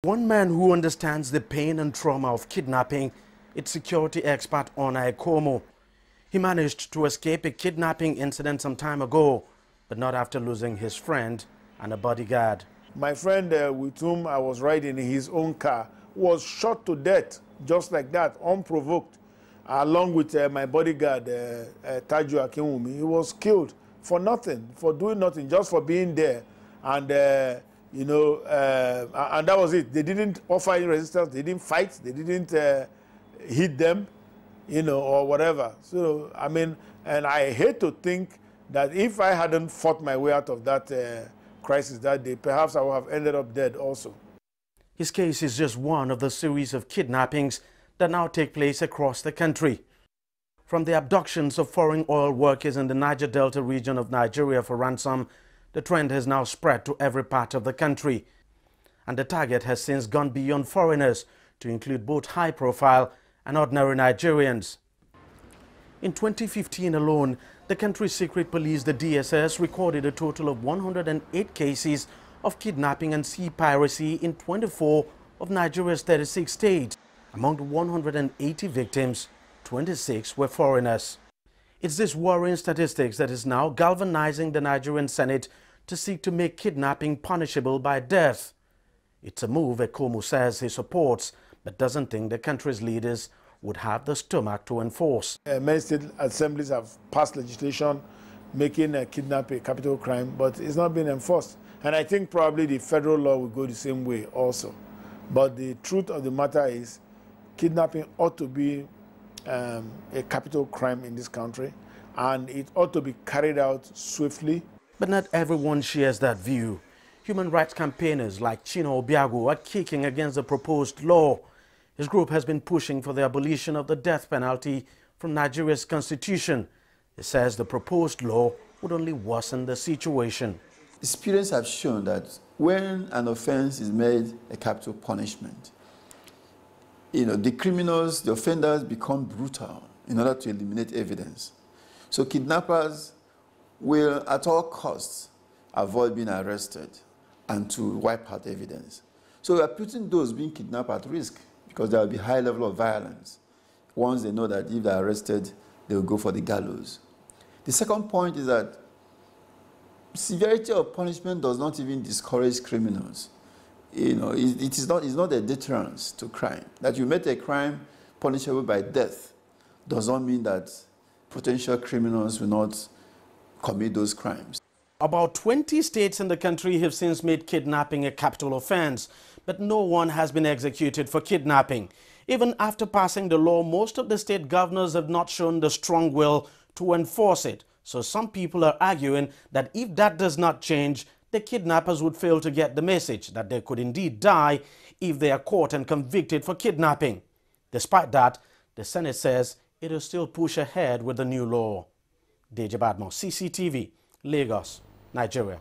One man who understands the pain and trauma of kidnapping, it's security expert Onai Komo. He managed to escape a kidnapping incident some time ago, but not after losing his friend and a bodyguard. My friend with whom I was riding in his own car was shot to death, just like that, unprovoked, along with my bodyguard, Taju Akinwumi. He was killed for nothing, for doing nothing, just for being there. And and that was it. They didn't offer any resistance. They didn't fight. They didn't hit them, or whatever. So, I mean, and I hate to think that if I hadn't fought my way out of that crisis that day, perhaps I would have ended up dead also. His case is just one of the series of kidnappings that now take place across the country. From the abductions of foreign oil workers in the Niger Delta region of Nigeria for ransom, the trend has now spread to every part of the country. And the target has since gone beyond foreigners to include both high-profile and ordinary Nigerians. In 2015 alone, the country's secret police, the DSS, recorded a total of 108 cases of kidnapping and sea piracy in 24 of Nigeria's 36 states. Among the 180 victims, 26 were foreigners. It's this worrying statistics that is now galvanizing the Nigerian Senate to seek to make kidnapping punishable by death. It's a move Ekomu says he supports, but doesn't think the country's leaders would have the stomach to enforce. Many state assemblies have passed legislation making kidnapping a capital crime, but it's not been enforced. And I think probably the federal law will go the same way also. But the truth of the matter is, kidnapping ought to be a capital crime in this country, and it ought to be carried out swiftly. But not everyone shares that view. Human rights campaigners like Chino Obiago are kicking against the proposed law. His group has been pushing for the abolition of the death penalty from Nigeria's constitution. He says the proposed law would only worsen the situation. Experience have shown that when an offense is made a capital punishment, the criminals, the offenders become brutal in order to eliminate evidence. So kidnappers will at all costs avoid being arrested and to wipe out evidence. So we are putting those being kidnapped at risk because there will be high level of violence. Once they know that if they are arrested, they will go for the gallows. The second point is that severity of punishment does not even discourage criminals. It's not a deterrence to crime. That you make a crime punishable by death does not mean that potential criminals will not commit those crimes. About 20 states in the country have since made kidnapping a capital offense, but no one has been executed for kidnapping. Even after passing the law, most of the state governors have not shown the strong will to enforce it. So some people are arguing that if that does not change, the kidnappers would fail to get the message that they could indeed die if they are caught and convicted for kidnapping. Despite that, the Senate says it will still push ahead with the new law. Deji Badmo, CCTV, Lagos, Nigeria.